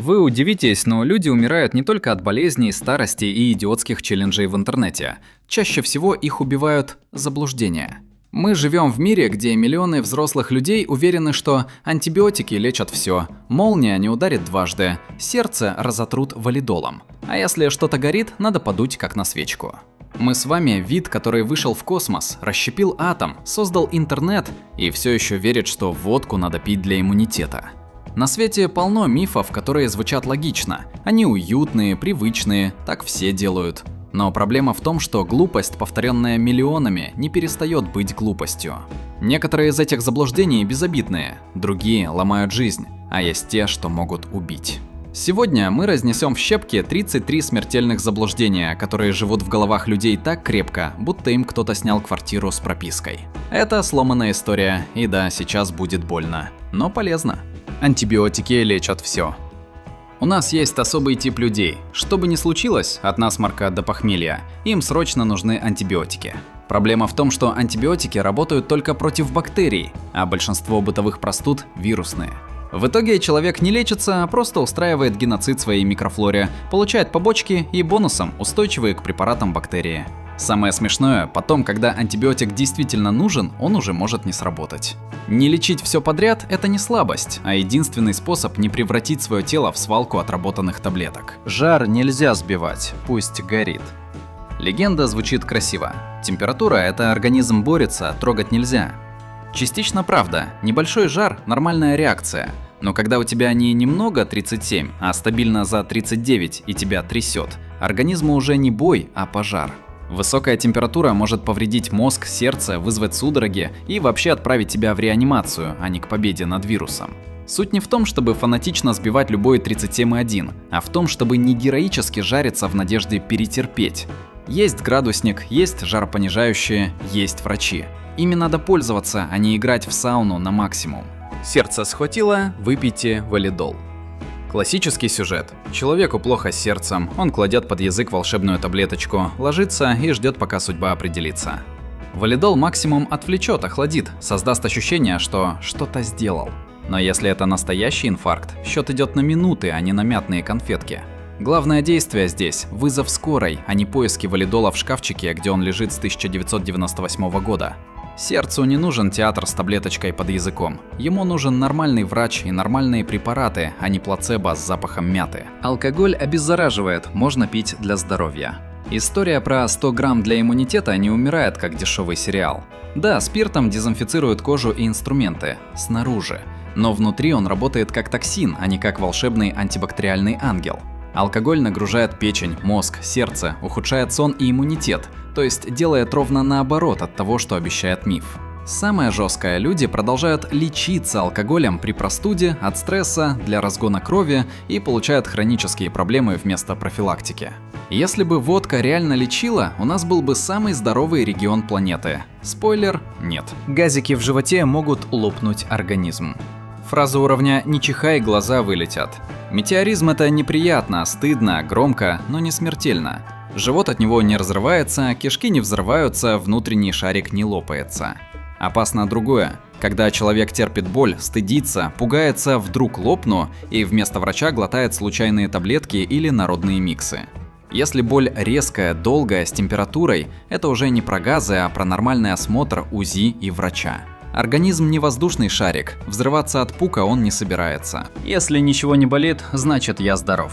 Вы удивитесь, но люди умирают не только от болезней, старости и идиотских челленджей в интернете. Чаще всего их убивают заблуждения. Мы живем в мире, где миллионы взрослых людей уверены, что антибиотики лечат все, молния не ударит дважды, сердце разотрут валидолом. А если что-то горит, надо подуть как на свечку. Мы с вами вид, который вышел в космос, расщепил атом, создал интернет и все еще верит, что водку надо пить для иммунитета. На свете полно мифов, которые звучат логично. Они уютные, привычные, так все делают. Но проблема в том, что глупость, повторенная миллионами, не перестает быть глупостью. Некоторые из этих заблуждений безобидные, другие ломают жизнь, а есть те, что могут убить. Сегодня мы разнесем в щепки 33 смертельных заблуждения, которые живут в головах людей так крепко, будто им кто-то снял квартиру с пропиской. Это сломанная история, и да, сейчас будет больно, но полезно. Антибиотики лечат все. У нас есть особый тип людей. Что бы ни случилось, от насморка до похмелья, им срочно нужны антибиотики. Проблема в том, что антибиотики работают только против бактерий, а большинство бытовых простуд – вирусные. В итоге человек не лечится, а просто устраивает геноцид своей микрофлоре, получает побочки и бонусом устойчивые к препаратам бактерии. Самое смешное, потом, когда антибиотик действительно нужен, он уже может не сработать. Не лечить все подряд – это не слабость, а единственный способ не превратить свое тело в свалку отработанных таблеток. Жар нельзя сбивать, пусть горит. Легенда звучит красиво. Температура – это организм борется, трогать нельзя. Частично правда, небольшой жар – нормальная реакция. Но когда у тебя не немного 37, а стабильно за 39 и тебя трясет, организму уже не бой, а пожар. Высокая температура может повредить мозг, сердце, вызвать судороги и вообще отправить тебя в реанимацию, а не к победе над вирусом. Суть не в том, чтобы фанатично сбивать любой 37,1, а в том, чтобы не героически жариться в надежде перетерпеть. Есть градусник, есть жаропонижающие, есть врачи. Ими надо пользоваться, а не играть в сауну на максимум. Сердце схватило, выпейте валидол. Классический сюжет. Человеку плохо с сердцем, он кладет под язык волшебную таблеточку, ложится и ждет, пока судьба определится. Валидол максимум отвлечет, охладит, создаст ощущение, что что-то сделал. Но если это настоящий инфаркт, счет идет на минуты, а не на мятные конфетки. Главное действие здесь – вызов скорой, а не поиски валидола в шкафчике, где он лежит с 1998 года. Сердцу не нужен театр с таблеточкой под языком. Ему нужен нормальный врач и нормальные препараты, а не плацебо с запахом мяты. Алкоголь обеззараживает, можно пить для здоровья. История про 100 грамм для иммунитета не умирает, как дешевый сериал. Да, спиртом дезинфицируют кожу и инструменты, снаружи. Но внутри он работает как токсин, а не как волшебный антибактериальный ангел. Алкоголь нагружает печень, мозг, сердце, ухудшает сон и иммунитет, то есть делает ровно наоборот от того, что обещает миф. Самое жесткое – люди продолжают лечиться алкоголем при простуде, от стресса, для разгона крови и получают хронические проблемы вместо профилактики. Если бы водка реально лечила, у нас был бы самый здоровый регион планеты. Спойлер – нет. Газики в животе могут лопнуть организм. Фраза уровня «не чихай, глаза вылетят». Метеоризм – это неприятно, стыдно, громко, но не смертельно. Живот от него не разрывается, кишки не взрываются, внутренний шарик не лопается. Опасно другое. Когда человек терпит боль, стыдится, пугается, вдруг лопну, и вместо врача глотает случайные таблетки или народные миксы. Если боль резкая, долгая, с температурой, это уже не про газы, а про нормальный осмотр, УЗИ и врача. Организм не воздушный шарик, взрываться от пука он не собирается. Если ничего не болит, значит я здоров.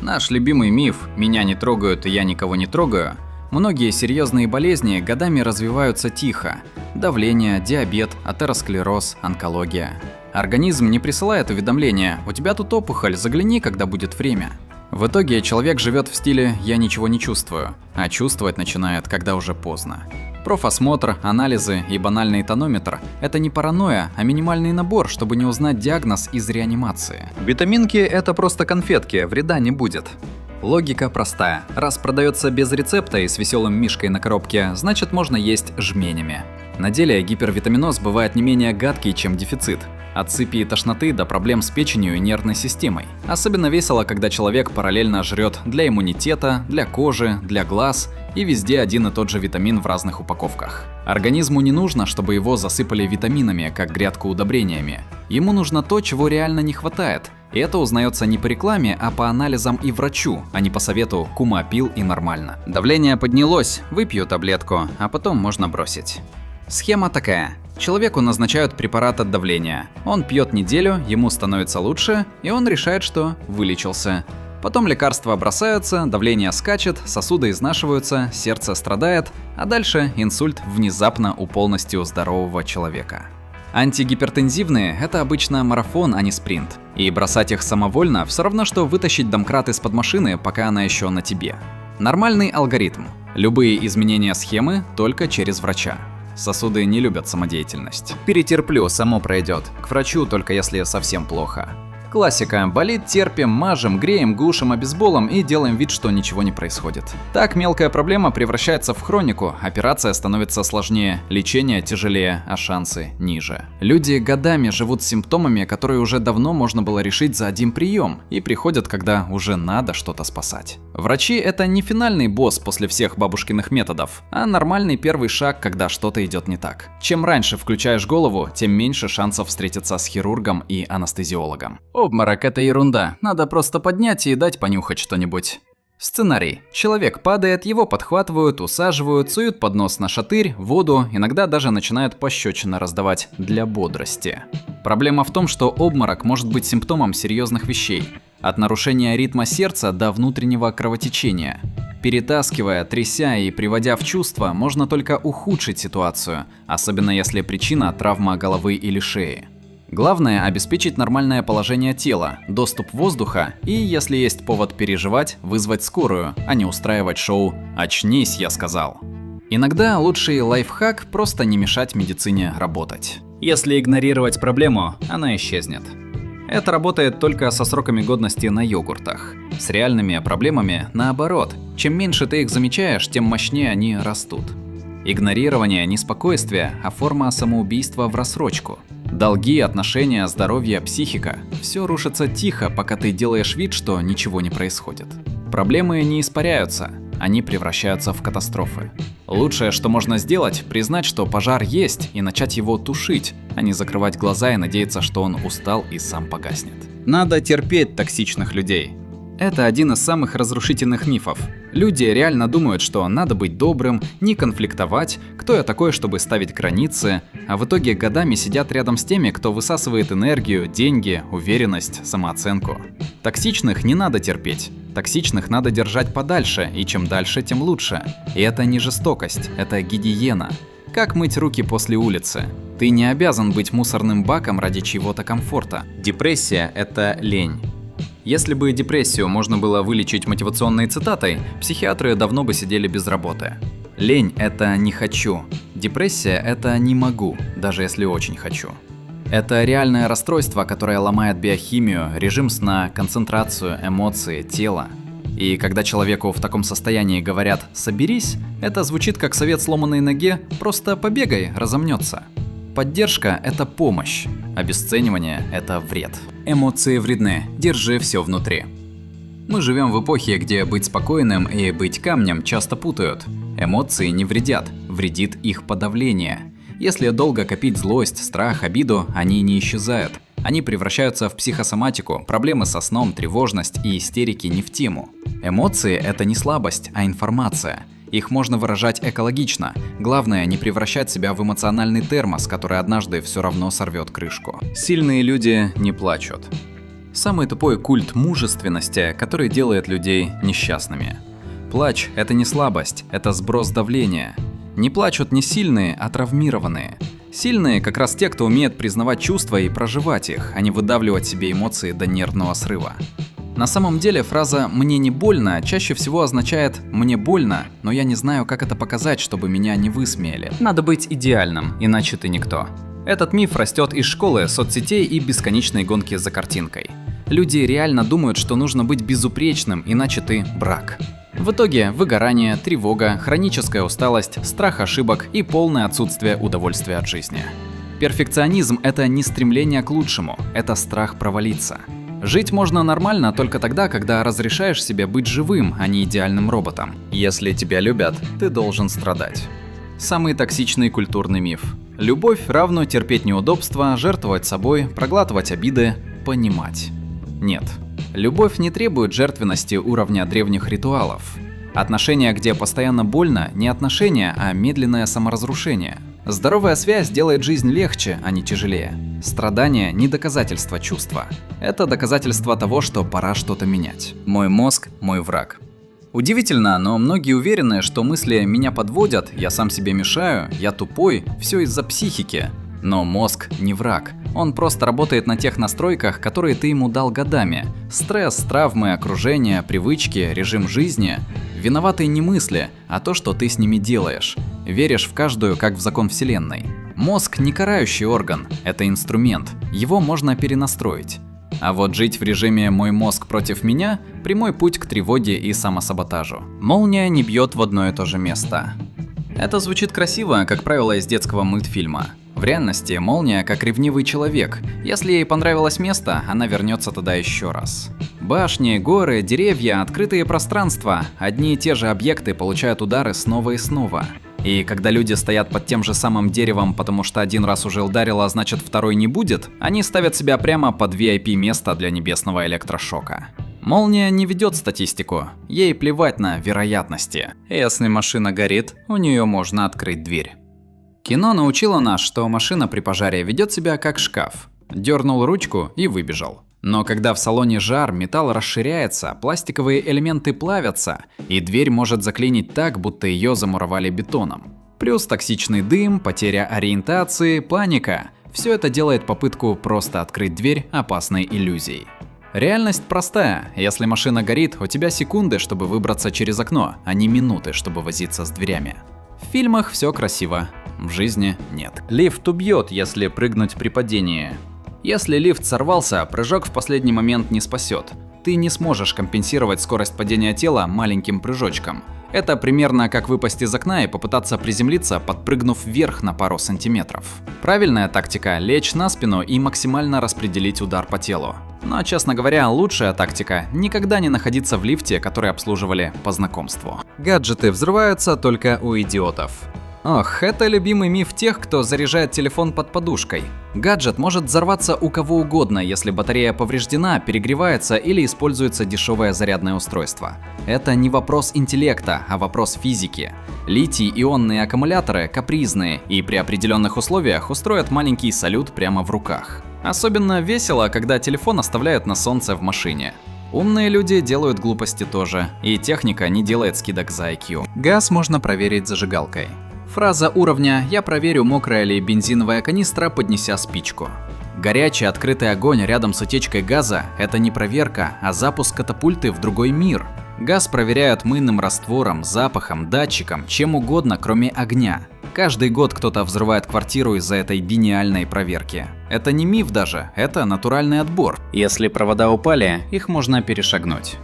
Наш любимый миф «меня не трогают и я никого не трогаю». Многие серьезные болезни годами развиваются тихо. Давление, диабет, атеросклероз, онкология. Организм не присылает уведомления «у тебя тут опухоль, загляни, когда будет время». В итоге человек живет в стиле «я ничего не чувствую», а чувствовать начинает, когда уже поздно. Профосмотр, анализы и банальный тонометр – это не паранойя, а минимальный набор, чтобы не узнать диагноз из реанимации. Витаминки – это просто конфетки, вреда не будет. Логика простая. Раз продается без рецепта и с веселым мишкой на коробке, значит можно есть жменями. На деле гипервитаминоз бывает не менее гадкий, чем дефицит. От сыпи и тошноты до проблем с печенью и нервной системой. Особенно весело, когда человек параллельно жрет для иммунитета, для кожи, для глаз и везде один и тот же витамин в разных упаковках. Организму не нужно, чтобы его засыпали витаминами, как грядку удобрениями. Ему нужно то, чего реально не хватает. И это узнается не по рекламе, а по анализам и врачу, а не по совету «кума пил и нормально». Давление поднялось, выпью таблетку, а потом можно бросить. Схема такая. Человеку назначают препарат от давления. Он пьет неделю, ему становится лучше, и он решает, что вылечился. Потом лекарства бросаются, давление скачет, сосуды изнашиваются, сердце страдает, а дальше инсульт внезапно у полностью здорового человека. Антигипертензивные – это обычно марафон, а не спринт. И бросать их самовольно все равно, что вытащить домкрат из-под машины, пока она еще на тебе. Нормальный алгоритм. Любые изменения схемы только через врача. Сосуды не любят самодеятельность. Перетерплю, само пройдет. К врачу только если совсем плохо. Классика. Болит, терпим, мажем, греем, глушим обезболом и делаем вид, что ничего не происходит. Так мелкая проблема превращается в хронику, операция становится сложнее, лечение тяжелее, а шансы ниже. Люди годами живут с симптомами, которые уже давно можно было решить за один прием, и приходят, когда уже надо что-то спасать. Врачи — это не финальный босс после всех бабушкиных методов, а нормальный первый шаг, когда что-то идет не так. Чем раньше включаешь голову, тем меньше шансов встретиться с хирургом и анестезиологом. Обморок – это ерунда, надо просто поднять и дать понюхать что-нибудь. Сценарий. Человек падает, его подхватывают, усаживают, суют под нос на шатырь, воду, иногда даже начинают пощечины раздавать для бодрости. Проблема в том, что обморок может быть симптомом серьезных вещей. От нарушения ритма сердца до внутреннего кровотечения. Перетаскивая, тряся и приводя в чувство, можно только ухудшить ситуацию, особенно если причина – травма головы или шеи. Главное – обеспечить нормальное положение тела, доступ воздуха и, если есть повод переживать, вызвать скорую, а не устраивать шоу «Очнись, я сказал». Иногда лучший лайфхак – просто не мешать медицине работать. Если игнорировать проблему, она исчезнет. Это работает только со сроками годности на йогуртах. С реальными проблемами наоборот. Чем меньше ты их замечаешь, тем мощнее они растут. Игнорирование не спокойствие, а форма самоубийства в рассрочку. Долги, отношения, здоровье, психика – все рушится тихо, пока ты делаешь вид, что ничего не происходит. Проблемы не испаряются, они превращаются в катастрофы. Лучшее, что можно сделать – признать, что пожар есть, и начать его тушить, а не закрывать глаза и надеяться, что он устал и сам погаснет. Надо терпеть токсичных людей. Это один из самых разрушительных мифов. Люди реально думают, что надо быть добрым, не конфликтовать, кто я такой, чтобы ставить границы, а в итоге годами сидят рядом с теми, кто высасывает энергию, деньги, уверенность, самооценку. Токсичных не надо терпеть. Токсичных надо держать подальше, и чем дальше, тем лучше. И это не жестокость, это гигиена. Как мыть руки после улицы? Ты не обязан быть мусорным баком ради чьего-то комфорта. Депрессия – это лень. Если бы депрессию можно было вылечить мотивационной цитатой, психиатры давно бы сидели без работы. Лень – это «не хочу». Депрессия – это «не могу», даже если очень хочу. Это реальное расстройство, которое ломает биохимию, режим сна, концентрацию, эмоции, тело. И когда человеку в таком состоянии говорят «соберись», это звучит как совет сломанной ноге «просто побегай, разомнется». Поддержка – это помощь, обесценивание – это вред. Эмоции вредны, держи все внутри. Мы живем в эпохе, где быть спокойным и быть камнем часто путают. Эмоции не вредят, вредит их подавление. Если долго копить злость, страх, обиду, они не исчезают. Они превращаются в психосоматику, проблемы со сном, тревожность и истерики не в тему. Эмоции – это не слабость, а информация. Их можно выражать экологично. Главное, не превращать себя в эмоциональный термос, который однажды все равно сорвет крышку. Сильные люди не плачут. Самый тупой культ мужественности, который делает людей несчастными. Плач – это не слабость, это сброс давления. Не плачут не сильные, а травмированные. Сильные как раз те, кто умеет признавать чувства и проживать их, а не выдавливать себе эмоции до нервного срыва. На самом деле фраза «мне не больно» чаще всего означает «мне больно, но я не знаю, как это показать, чтобы меня не высмеяли». Надо быть идеальным, иначе ты никто. Этот миф растет из школы, соцсетей и бесконечной гонки за картинкой. Люди реально думают, что нужно быть безупречным, иначе ты брак. В итоге выгорание, тревога, хроническая усталость, страх ошибок и полное отсутствие удовольствия от жизни. Перфекционизм – это не стремление к лучшему, это страх провалиться. Жить можно нормально только тогда, когда разрешаешь себе быть живым, а не идеальным роботом. Если тебя любят, ты должен страдать. Самый токсичный культурный миф. Любовь равно терпеть неудобства, жертвовать собой, проглатывать обиды, понимать. Нет. Любовь не требует жертвенности уровня древних ритуалов. Отношения, где постоянно больно, не отношения, а медленное саморазрушение. Здоровая связь делает жизнь легче, а не тяжелее. Страдание – не доказательство чувства. Это доказательство того, что пора что-то менять. Мой мозг – мой враг. Удивительно, но многие уверены, что мысли меня подводят, я сам себе мешаю, я тупой, все из-за психики. Но мозг не враг. Он просто работает на тех настройках, которые ты ему дал годами. Стресс, травмы, окружение, привычки, режим жизни. Виноваты не мысли, а то, что ты с ними делаешь. Веришь в каждую, как в закон вселенной. Мозг не карающий орган, это инструмент. Его можно перенастроить. А вот жить в режиме «мой мозг против меня» – прямой путь к тревоге и самосаботажу. Молния не бьет в одно и то же место. Это звучит красиво, как правило, из детского мультфильма. В реальности молния как ревнивый человек. Если ей понравилось место, она вернется туда еще раз. Башни, горы, деревья, открытые пространства – одни и те же объекты получают удары снова и снова. И когда люди стоят под тем же самым деревом, потому что один раз уже ударило, а значит второй не будет, они ставят себя прямо под VIP-место для небесного электрошока. Молния не ведет статистику, ей плевать на вероятности. Если машина горит, у нее можно открыть дверь. Кино научило нас, что машина при пожаре ведет себя как шкаф. Дернул ручку и выбежал. Но когда в салоне жар, металл расширяется, пластиковые элементы плавятся, и дверь может заклинить так, будто ее замуровали бетоном. Плюс токсичный дым, потеря ориентации, паника. Все это делает попытку просто открыть дверь опасной иллюзией. Реальность простая. Если машина горит, у тебя секунды, чтобы выбраться через окно, а не минуты, чтобы возиться с дверями. В фильмах все красиво, в жизни нет. Лифт убьет, если прыгнуть при падении. Если лифт сорвался, прыжок в последний момент не спасет. Ты не сможешь компенсировать скорость падения тела маленьким прыжочком. Это примерно как выпасть из окна и попытаться приземлиться, подпрыгнув вверх на пару сантиметров. Правильная тактика – лечь на спину и максимально распределить удар по телу. Но, честно говоря, лучшая тактика – никогда не находиться в лифте, который обслуживали по знакомству. Гаджеты взрываются только у идиотов. Ох, это любимый миф тех, кто заряжает телефон под подушкой. Гаджет может взорваться у кого угодно, если батарея повреждена, перегревается или используется дешевое зарядное устройство. Это не вопрос интеллекта, а вопрос физики. Литий-ионные аккумуляторы капризные и при определенных условиях устроят маленький салют прямо в руках. Особенно весело, когда телефон оставляют на солнце в машине. Умные люди делают глупости тоже, и техника не делает скидок за IQ. Газ можно проверить зажигалкой. Фраза уровня «я проверю, мокрая ли бензиновая канистра, поднеся спичку». Горячий открытый огонь рядом с утечкой газа – это не проверка, а запуск катапульты в другой мир. Газ проверяют мыльным раствором, запахом, датчиком, чем угодно, кроме огня. Каждый год кто-то взрывает квартиру из-за этой гениальной проверки. Это не миф даже, это натуральный отбор. Если провода упали, их можно перешагнуть.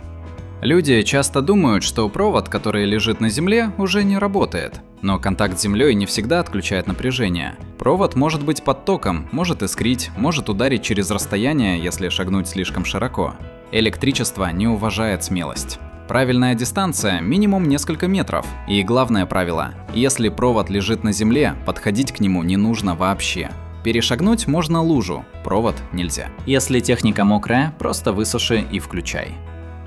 Люди часто думают, что провод, который лежит на земле, уже не работает. Но контакт с землей не всегда отключает напряжение. Провод может быть под током, может искрить, может ударить через расстояние, если шагнуть слишком широко. Электричество не уважает смелость. Правильная дистанция – минимум несколько метров. И главное правило – если провод лежит на земле, подходить к нему не нужно вообще. Перешагнуть можно лужу, провод нельзя. Если техника мокрая, просто высуши и включай.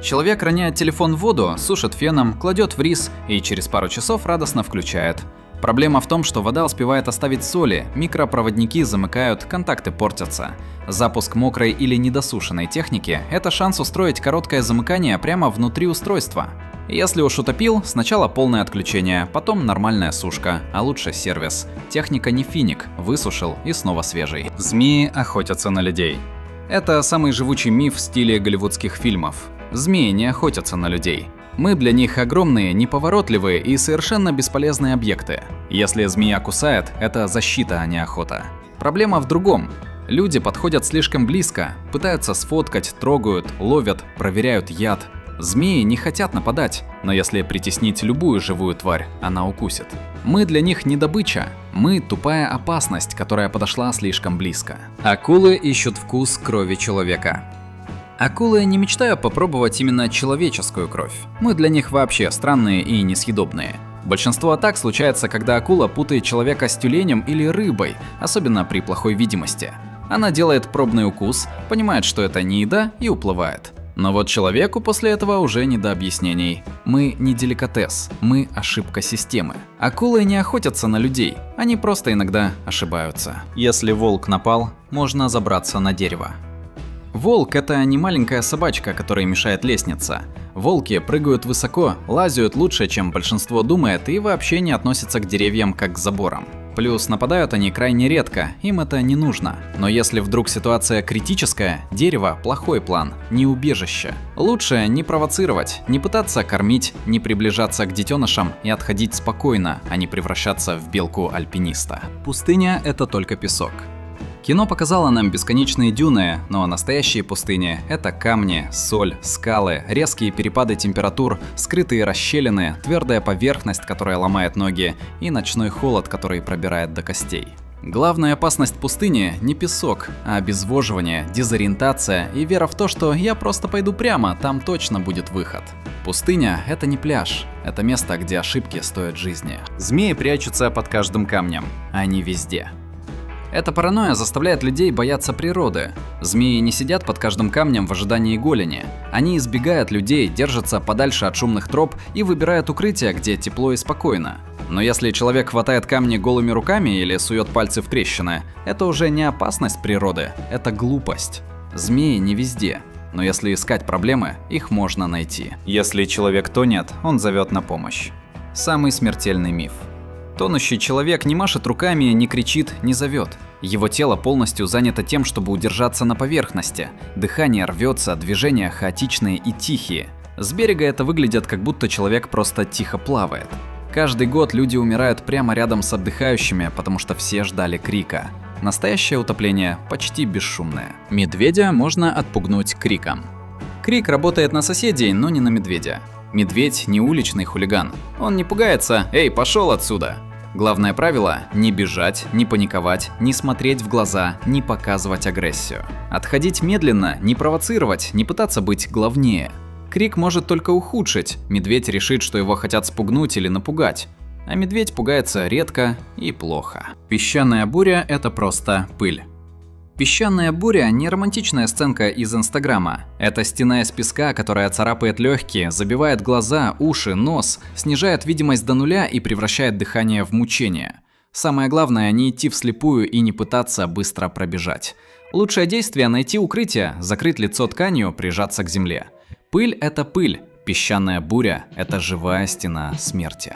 Человек роняет телефон в воду, сушит феном, кладет в рис и через пару часов радостно включает. Проблема в том, что вода успевает оставить соли, микропроводники замыкают, контакты портятся. Запуск мокрой или недосушенной техники – это шанс устроить короткое замыкание прямо внутри устройства. Если уж утопил, сначала полное отключение, потом нормальная сушка, а лучше сервис. Техника не финик, высушил и снова свежий. Змеи охотятся на людей. Это самый живучий миф в стиле голливудских фильмов. Змеи не охотятся на людей. Мы для них огромные, неповоротливые и совершенно бесполезные объекты. Если змея кусает, это защита, а не охота. Проблема в другом. Люди подходят слишком близко, пытаются сфоткать, трогают, ловят, проверяют яд. Змеи не хотят нападать, но если притеснить любую живую тварь, она укусит. Мы для них не добыча, мы тупая опасность, которая подошла слишком близко. Акулы ищут вкус крови человека. Акулы не мечтают попробовать именно человеческую кровь. Мы для них вообще странные и несъедобные. Большинство атак случается, когда акула путает человека с тюленем или рыбой, особенно при плохой видимости. Она делает пробный укус, понимает, что это не еда, и уплывает. Но вот человеку после этого уже не до объяснений. Мы не деликатес, мы ошибка системы. Акулы не охотятся на людей, они просто иногда ошибаются. Если волк напал, можно забраться на дерево. Волк – это не маленькая собачка, которой мешает лестница. Волки прыгают высоко, лазают лучше, чем большинство думает, и вообще не относятся к деревьям как к заборам. Плюс нападают они крайне редко, им это не нужно. Но если вдруг ситуация критическая, дерево – плохой план, не убежище. Лучше не провоцировать, не пытаться кормить, не приближаться к детенышам и отходить спокойно, а не превращаться в белку-альпиниста. Пустыня – это только песок. Кино показало нам бесконечные дюны, но настоящие пустыни – это камни, соль, скалы, резкие перепады температур, скрытые расщелины, твердая поверхность, которая ломает ноги, и ночной холод, который пробирает до костей. Главная опасность пустыни – не песок, а обезвоживание, дезориентация и вера в то, что я просто пойду прямо, там точно будет выход. Пустыня – это не пляж, это место, где ошибки стоят жизни. Змеи прячутся под каждым камнем, они везде. Эта паранойя заставляет людей бояться природы. Змеи не сидят под каждым камнем в ожидании голени. Они избегают людей, держатся подальше от шумных троп и выбирают укрытия, где тепло и спокойно. Но если человек хватает камни голыми руками или сует пальцы в трещины, это уже не опасность природы, это глупость. Змеи не везде, но если искать проблемы, их можно найти. Если человек тонет, он зовет на помощь. Самый смертельный миф. Тонущий человек не машет руками, не кричит, не зовет. Его тело полностью занято тем, чтобы удержаться на поверхности. Дыхание рвется, движения хаотичные и тихие. С берега это выглядит, как будто человек просто тихо плавает. Каждый год люди умирают прямо рядом с отдыхающими, потому что все ждали крика. Настоящее утопление почти бесшумное. Медведя можно отпугнуть криком. Крик работает на соседей, но не на медведя. Медведь не уличный хулиган. Он не пугается: «Эй, пошел отсюда!» Главное правило – не бежать, не паниковать, не смотреть в глаза, не показывать агрессию. Отходить медленно, не провоцировать, не пытаться быть главнее. Крик может только ухудшить, медведь решит, что его хотят спугнуть или напугать. А медведь пугается редко и плохо. Песчаная буря – это просто пыль. Песчаная буря – не романтичная сценка из Инстаграма. Это стена из песка, которая царапает легкие, забивает глаза, уши, нос, снижает видимость до нуля и превращает дыхание в мучение. Самое главное – не идти вслепую и не пытаться быстро пробежать. Лучшее действие – найти укрытие, закрыть лицо тканью, прижаться к земле. Пыль – это пыль, песчаная буря – это живая стена смерти.